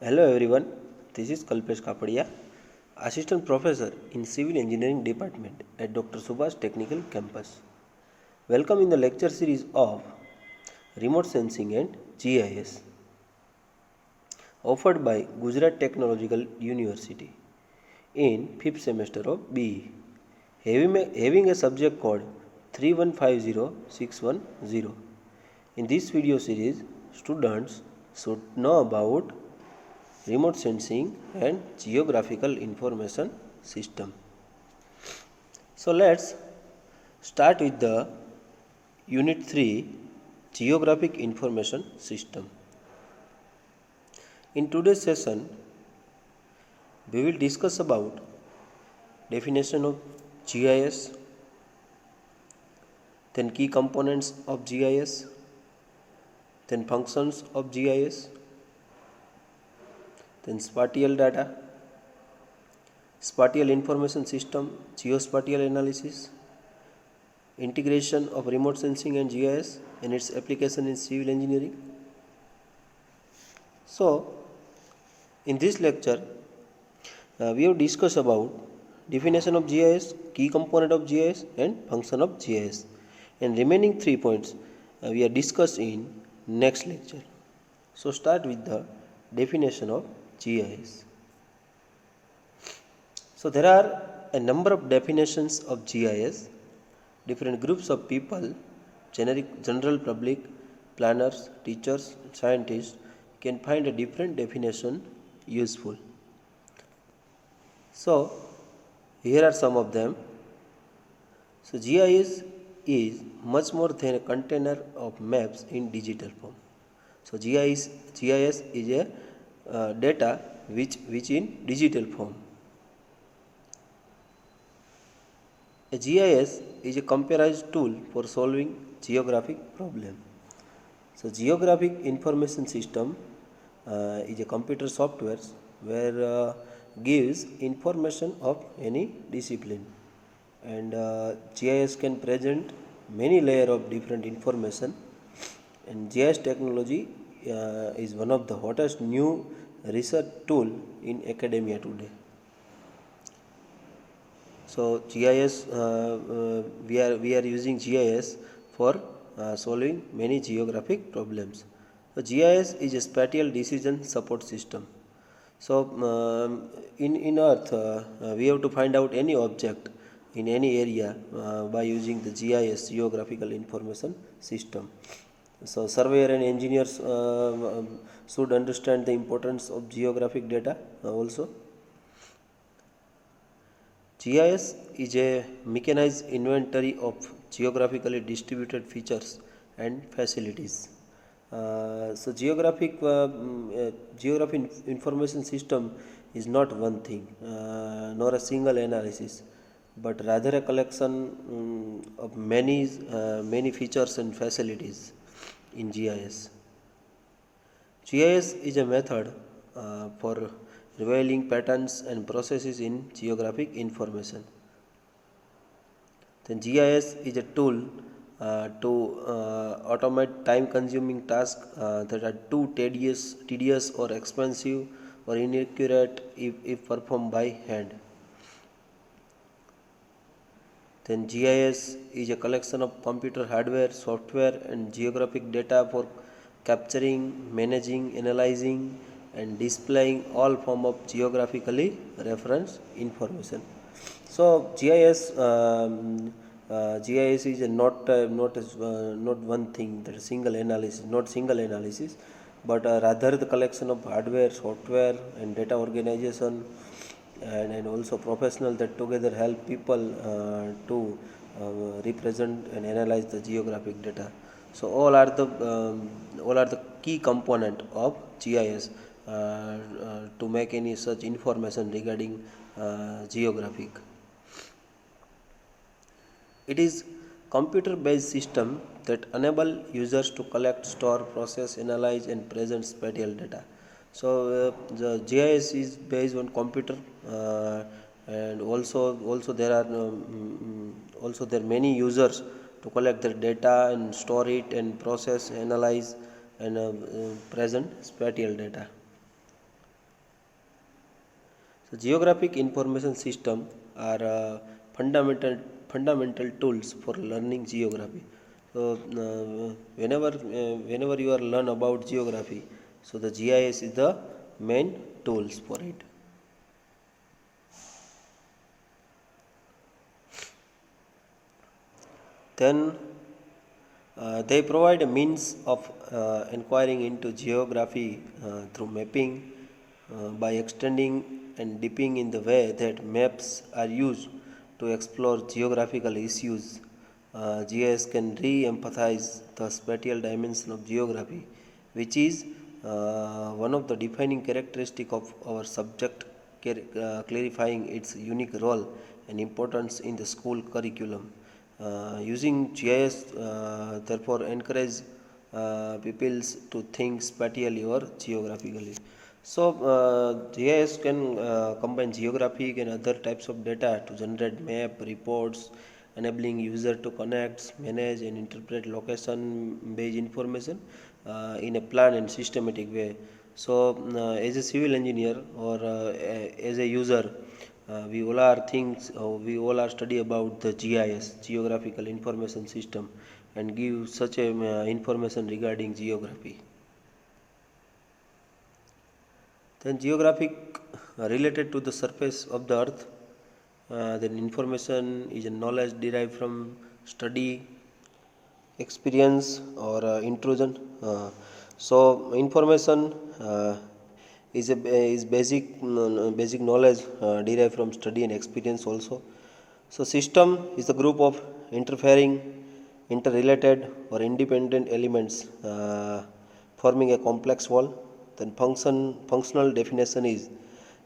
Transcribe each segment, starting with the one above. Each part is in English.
Hello everyone, this is Kalpesh Kapadia, Assistant Professor in Civil Engineering Department at Dr. Subhash Technical Campus. Welcome in the lecture series of Remote Sensing and GIS offered by Gujarat Technological University in 5th semester of BE. Having a subject code 3150610. In this video series, students should know about remote sensing and geographical information system. So let's start with the unit 3 geographic information system. In today's session we will discuss about definition of GIS, then key components of GIS, then functions of GIS, then spatial data, spatial information system, geospatial analysis, integration of remote sensing and GIS and its application in civil engineering. So, in this lecture, we have discussed about definition of GIS, key component of GIS and function of GIS. And remaining 3 points we are discussed in next lecture. So, start with the definition of GIS. So there are a number of definitions of GIS. Different groups of people, general public, planners, teachers, scientists can find a different definition useful. So here are some of them. So GIS is much more than a container of maps in digital form. So GIS is a data which in digital form. A GIS is a computerized tool for solving geographic problem. So geographic information system is a computer software where gives information of any discipline, and GIS can present many layers of different information, and GIS technology is one of the hottest new research tool in academia today. So GIS, we are using GIS for solving many geographic problems. So GIS is a spatial decision support system. So in Earth, we have to find out any object in any area by using the GIS, geographical information system. So surveyor and engineers should understand the importance of geographic data also. GIS is a mechanized inventory of geographically distributed features and facilities. So geographic information system is not one thing, nor a single analysis, but rather a collection of many features and facilities in GIS. GIS is a method for revealing patterns and processes in geographic information. Then GIS is a tool to automate time-consuming tasks that are too tedious or expensive or inaccurate if performed by hand. Then GIS is a collection of computer hardware, software and geographic data for capturing, managing, analyzing and displaying all form of geographically referenced information. So GIS is not one thing, that is single analysis, but rather the collection of hardware, software and data organization and also professional that together help people to represent and analyze the geographic data. So all are the key component of GIS to make any such information regarding geographic. It is computer-based system that enable users to collect, store, process, analyze and present spatial data. So the GIS is based on computer, and also there are many users to collect their data and store it and process, analyze and present spatial data. So geographic information system are fundamental tools for learning geography. So whenever you are learn about geography, so the GIS is the main tools for it. Then they provide a means of inquiring into geography through mapping by extending and deepening in the way that maps are used to explore geographical issues. GIS can re-emphasize the spatial dimension of geography, which is one of the defining characteristic of our subject, clarifying its unique role and importance in the school curriculum. Using GIS therefore encourage people to think spatially or geographically. So GIS can combine geographic and other types of data to generate map reports, enabling user to connect, manage and interpret location based information in a planned and systematic way. So as a civil engineer or as a user, we all are study about the GIS, Geographical Information System, and give such a information regarding geography. Then geographic related to the surface of the earth. Then information is a knowledge derived from study, experience or intrusion. So information is basic knowledge derived from study and experience also. So system is the group of interfering, interrelated or independent elements forming a complex whole. Then functional definition is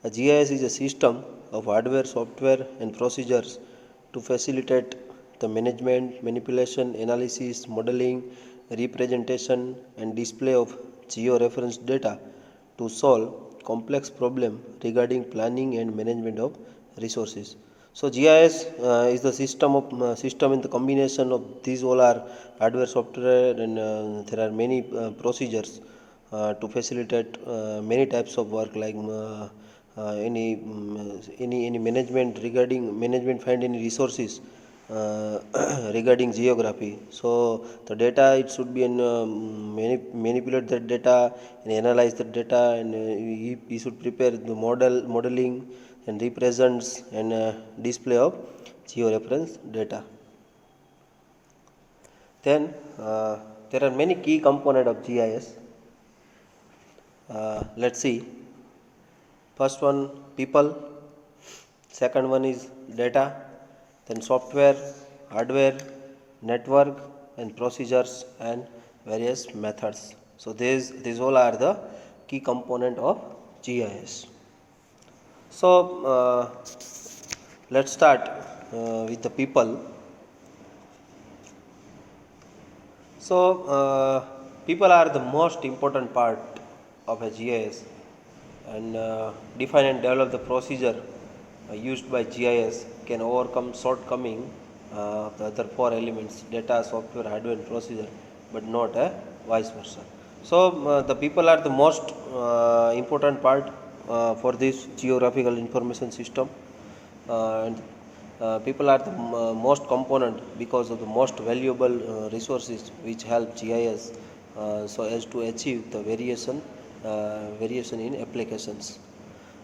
a GIS is a system of hardware, software and procedures to facilitate the management, manipulation, analysis, modeling, representation and display of geo-reference data to solve complex problem regarding planning and management of resources. So GIS is the system in the combination of these all are hardware, software, and there are many procedures to facilitate many types of work like any management regarding management find any resources regarding geography. So the data it should be manipulate that data and analyze the data and he should prepare the modeling and represents and display of georeference data. Then there are many key components of GIS. Let's see. First one people, second one is data, then software, hardware, network and procedures and various methods. So these all are the key component of GIS. So let's start with the people. So people are the most important part of a GIS and define and develop the procedure used by GIS can overcome shortcoming of the other four elements data, software, hardware and procedure but not vice versa. So the people are the most important part for this geographical information system and people are the most component because of the most valuable resources which help GIS so as to achieve the variation in applications.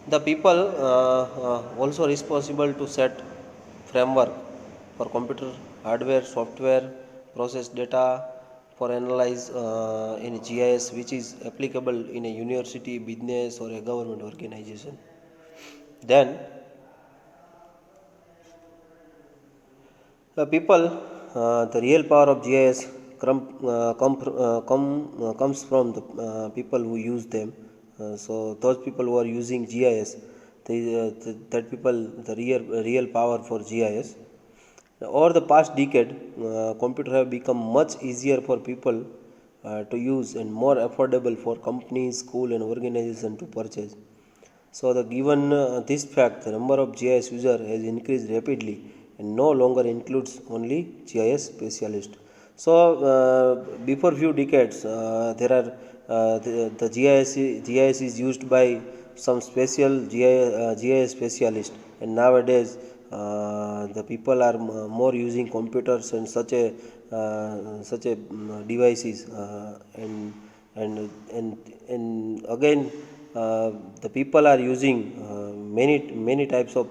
The people also responsible to set framework for computer hardware, software, process data for analyze in GIS which is applicable in a university, business or a government organization. Then the real power of GIS comes from the people who use them. So those people who are using GIS, that people the real power for GIS. Over the past decade, computer have become much easier for people to use and more affordable for companies, school and organization to purchase. So the given this fact, the number of GIS user has increased rapidly and no longer includes only GIS specialists. So before few decades, there are the GIS is used by some special GIS specialist, and nowadays the people are more using computers and such a devices, and again the people are using many types of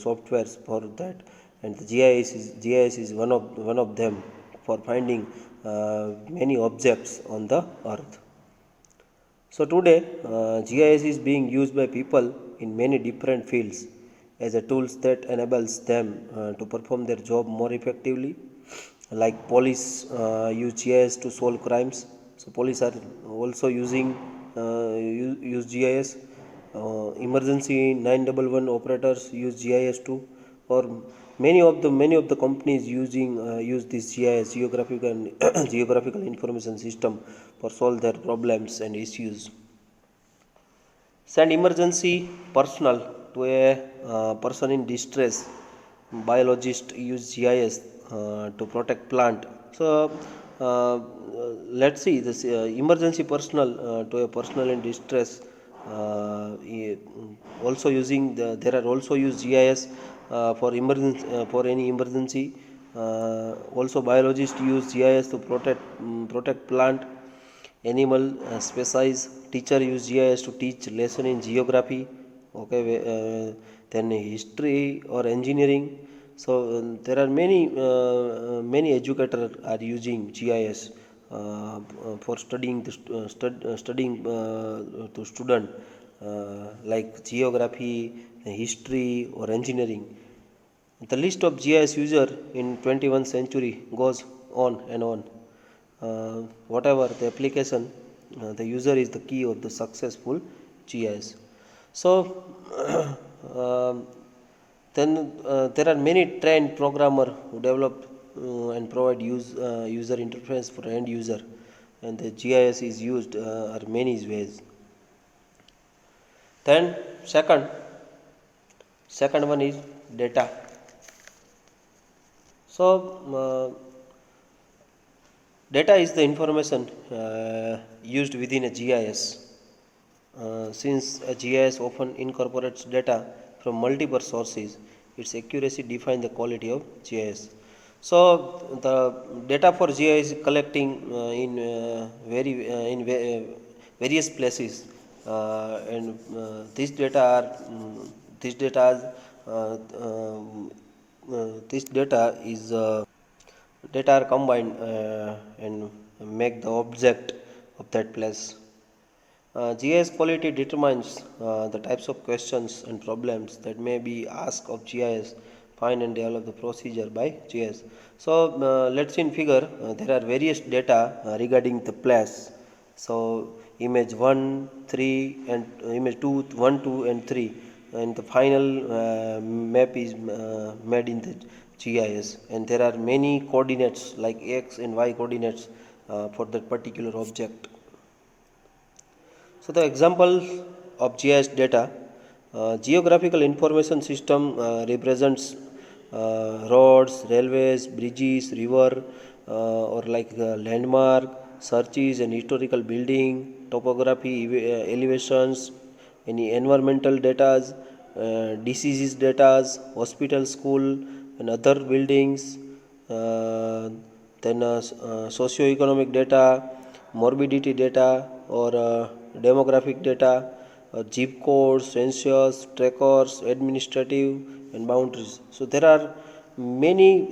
softwares for that, and the GIS is one of them for finding many objects on the earth. So today, GIS is being used by people in many different fields as a tools that enables them to perform their job more effectively. Like police use GIS to solve crimes. So police are also using use GIS. Emergency 911 operators use GIS too, or many of the companies use this GIS, geographical and geographical information system, for solve their problems and issues. Send emergency personnel to a person in distress. Biologists use GIS to protect plant. So let's see this emergency personnel to a personnel in distress. Also using there are also use GIS for emergency for any emergency. Also biologists use GIS to protect plant animal species. Teacher use GIS to teach lesson in geography, okay, then history or engineering. So there are many educators are using GIS for studying studying to student, like geography, history or engineering. The list of GIS user in 21st century goes on and on. Whatever the application, the user is the key of the successful GIS. So then there are many trained programmer who develop and provide user interface for end user, and the GIS is used are many ways. Then second one is data. So data is the information used within a GIS. Since a GIS often incorporates data from multiple sources, its accuracy defines the quality of GIS. So the data for GIS is collecting various places, and these data are this data uh, uh, this data is data are combined and make the object of that place. GIS quality determines the types of questions and problems that may be asked of GIS. Find and develop the procedure by GIS. So let's see in figure. There are various data regarding the place. So image 1, 3 and image 2, 1, 2 and 3, and the final map is made in the GIS, and there are many coordinates like X and Y coordinates for that particular object. So the example of GIS data, geographical information system represents roads, railways, bridges, river, or like landmark, searches and historical building, topography, elevations, any environmental data, diseases data, hospital, school, and other buildings. Then socio-economic data, morbidity data, or demographic data, zip codes, census, trackers, administrative, and boundaries. So there are many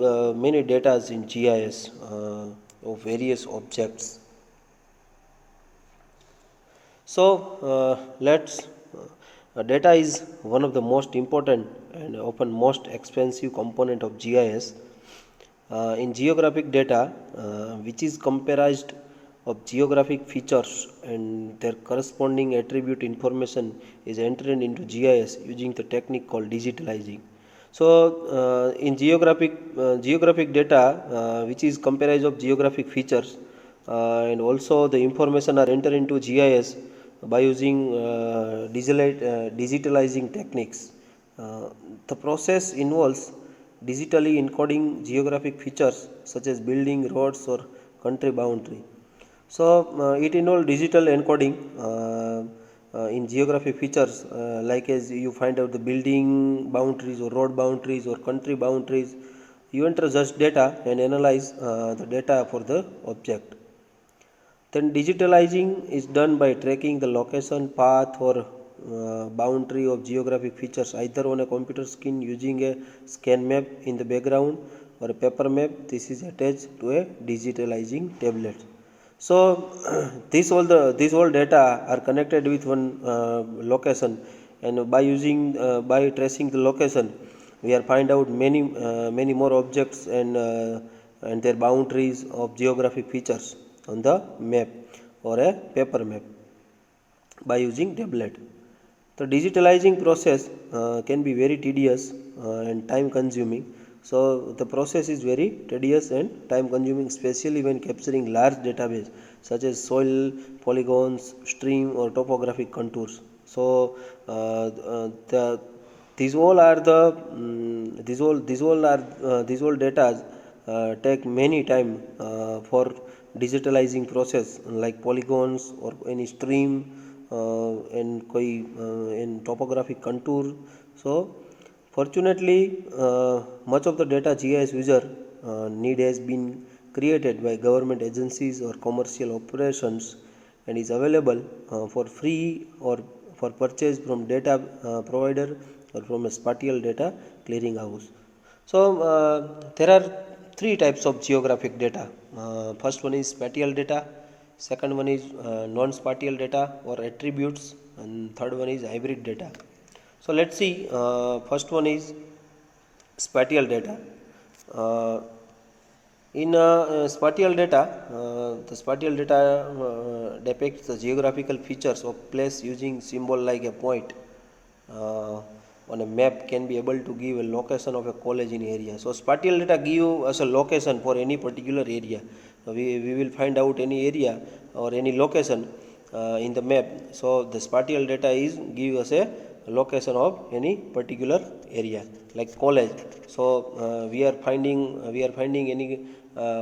data in GIS of various objects. So let's data is one of the most important and often most expensive component of GIS. In geographic data, which is comprised of geographic features and their corresponding attribute information, is entered into GIS using the technique called digitalizing. So in geographic data, which is comprised of geographic features, and also the information are entered into GIS by using digitalizing techniques. The process involves digitally encoding geographic features such as building, roads, or country boundary. So it involves digital encoding in geographic features, like as you find out the building boundaries or road boundaries or country boundaries, you enter just data and analyze the data for the object. Then digitalizing is done by tracking the location, path or boundary of geographic features either on a computer screen using a scan map in the background or a paper map. This is attached to a digitalizing tablet. So these all data are connected with one location, and by tracing the location, we are find out many more objects and their boundaries of geographic features on the map or a paper map by using tablet. The digitalizing process can be very tedious and time consuming. So the process is very tedious and time consuming, especially when capturing large database such as soil, polygons, stream or topographic contours. So these all are the these all data take many time for digitalizing process like polygons or any stream and topographic contour. So fortunately, much of the data GIS user need has been created by government agencies or commercial operations and is available for free or for purchase from data provider or from a spatial data clearinghouse. So there are three types of geographic data. First one is spatial data, second one is non-spatial data or attributes, and third one is hybrid data. So let's see. First one is spatial data. In spatial data, the spatial data depicts the geographical features of place using symbol like a point. On a map can be able to give a location of a college in area. So spatial data give us a location for any particular area. We will find out any area or any location in the map. So the spatial data is give us a location of any particular area like college. So we are finding any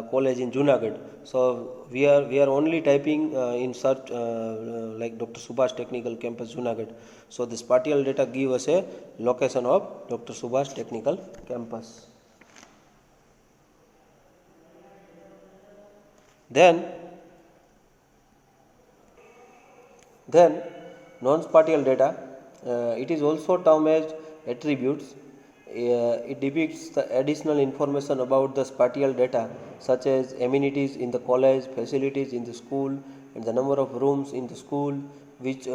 college in Junagadh. So we are only typing in search like Dr. Subhash Technical Campus Junagadh. So the spatial data give us a location of Dr. Subhash Technical Campus. Then non-spatial data, it is also termed as attributes. It depicts the additional information about the spatial data such as amenities in the college, facilities in the school and the number of rooms in the school which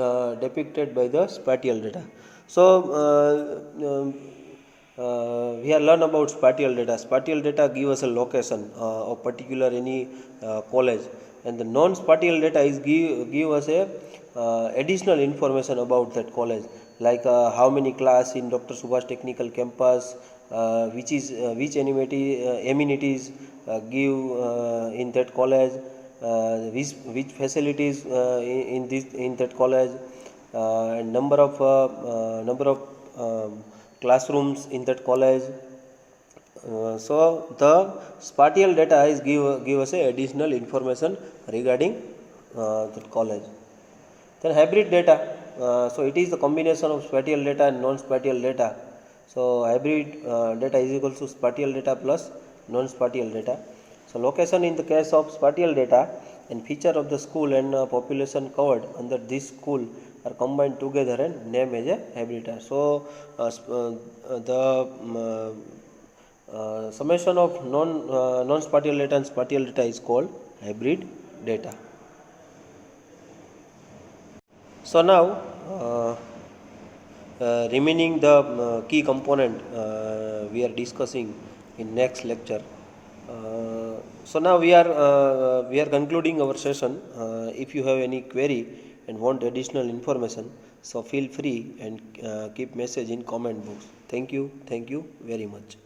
depicted by the spatial data. So we have learned about spatial data. Spatial data give us a location of particular any college, and the non-spatial data is give us a additional information about that college, like how many class in Dr. Subhash Technical Campus, which amenities give in that college, which facilities in that college, and number of classrooms in that college. So the spatial data is give us a additional information regarding that college. Then hybrid data, so it is the combination of spatial data and non-spatial data. So hybrid data is equal to spatial data plus non-spatial data. So location in the case of spatial data and feature of the school and population covered under this school are combined together and named as a hybrid data. So the summation of non-spatial data and spatial data is called hybrid data. So now remaining the key component we are discussing in next lecture. So now we are concluding our session. If you have any query and want additional information, so feel free and keep message in comment box. Thank you very much.